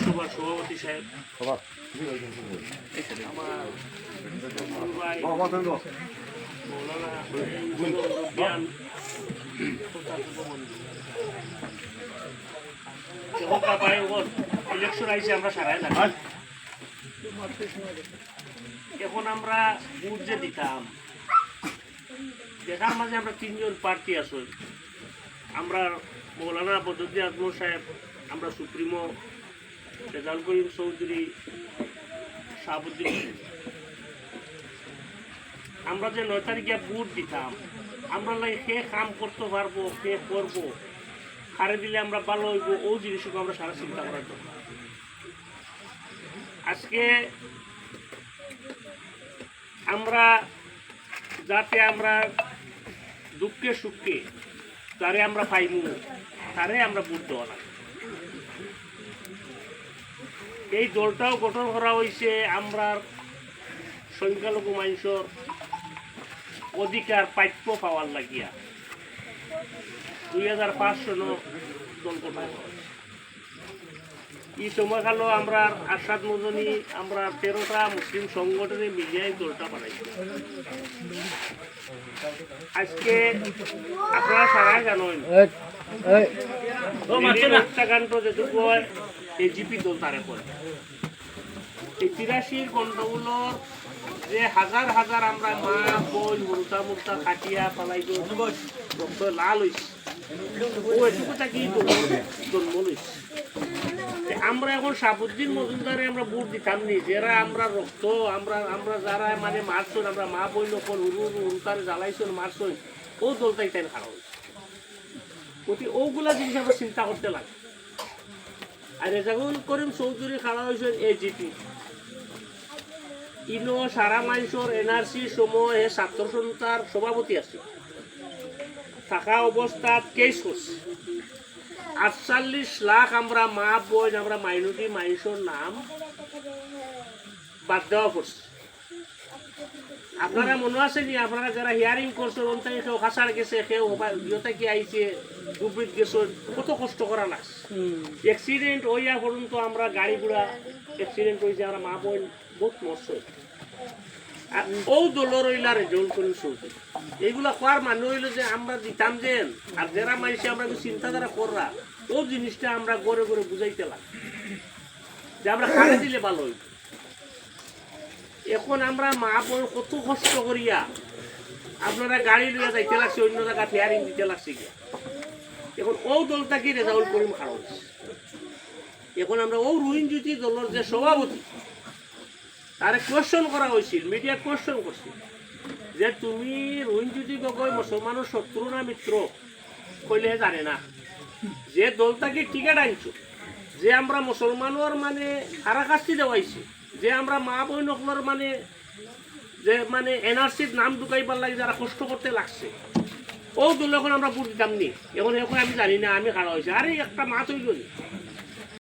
পৌরসভার সভাপতি সাহেব, আমার মৌলানা জ্ঞান ইলেকশন আইসে আমরা সারাই না। এখন আমরা ভোট যে দিতাম, দেখার মাঝে আমরা তিনজন প্রার্থী আসুন। আমরা মৌলানা বদরুদ্দিন আজমল সাহেব, আমরা সুপ্রিমো রেজাউল করিম চৌধুরী, শাহাবুদ্দিন। আমরা যে 9 তারিখে ভোট দিতাম, আমরা সে কাম করতে পারবো, সে করবো, হারে দিলে আমরা ভালো হইব, ও জিনিসকে আমরা সারা চিন্তা করার জন্য আজকে আমরা যাতে আমরা দুঃখে সুখে তারে আমরা পাইমু, তারে আমরা ভোট দেওয়া লাগে। এই দলটাও গঠন করা হয়েছে আমরা সংখ্যালঘু মানুষের অধিকার প্রাপ্য পাওয়ার লাগিয়া। 2005 সনে দল গঠন করা হয়েছে। এই সময়কালও আমরা আরশাদ মদনী, আমরা 13টা মুসলিম সংগঠনে মিলিয়ে দলটা বানাইছি। আজকে আপনারা সারা জানেন হত্যাকাণ্ড যেটুকু হয় এজিপি দল তারে করে। এই 83 গন্ডগুলোর যে হাজার হাজার আমরা মা বোন মুরতা মুরতা কাটিয়া পালাই রক্ত লাল হয়েছে, ও এটুকুটা কি জন্ম লইছে। আমরা এখন শাহাবুদ্দিন মজুমদারে আমরা ভোট দিতাম নি, যারা আমরা রক্ত আমরা যারা মানে মারছন, আমরা মা বই নকল উরুতারে জ্বালাইছন মারছন, ও দলটাই তাই খারাপ হয়েছে। প্রতি ওগুলা জিনিস আমরা চিন্তা করতে লাগে। আর রেজাউল করিম চৌধুরী খাড়া হয়েছেন এজিপি, ইনো সারা মানুষের এনআরসি সময় ছাত্র সন্থার সভাপতি আছে, থাকা অবস্থাত কেস করছে। 48 লাখ আমরা মা বোন, আমরা মাইনরিটি মানুষের নাম বাদ দেওয়া করছে। আপনারা মনে আছে নি, আপনারা যারা হিয়ারিং করছেন, অন্তায় কেউ হাসার গেছে, কেউ ইয়েতে কি আইছে, দুবৃত গেছে, কত কষ্ট করা লাগছে। অ্যাক্সিডেন্ট হইয়া পর্যন্ত আমরা গাড়ি ঘোড়া অ্যাক্সিডেন্ট হয়েছে, আমরা মা বোন বহুত মরছে। আর ও দলর হইলা রেজাউল করিম চৌধুরী। এইগুলা কোয়ার মানে হইল যে আমরা দিতাম যেন, আর যারা মানুষ আমরা চিন্তাধারা কররা, ও জিনিসটা আমরা গড়ে গড়ে বুঝাইতে লাগে যে আমরা কারে দিলে ভালো হইব। এখন আমরা মা বোন কত কষ্ট করিয়া আপনারা গাড়ি লইয়া যাইতে লাগছে, অন্য জায়গা ফেয়ারিং দিতে লাগছে গিয়া। এখন ও দলটা কি রেজাউল করিম খারাপ হয়েছে। এখন আমরা ও রোহিণজ্যোতি দলের যে সভাপতি, তারে কোয়েশ্চন করা হয়েছিল, মিডিয়া কোয়েশ্চন করছিল যে তুমি রোহিণজ্যোতি গগৈ মুসলমানের শত্রু না মিত্র, কইলে জানে না। যে দলটাকে টিকেট আনছো, যে আমরা মুসলমানের মানে হারাকাস্তি দেওয়াইছি, যে আমরা মা বইনকলর মানে যে মানে এনআরসির নাম ঢুকাইবার লাগে যারা কষ্ট করতে লাগছে, ও দল এখন আমরা ভোট দিতাম নি। এখন এখন আমি জানি না আমি খারাপ হয়েছে। আরে একটা মা তৈরি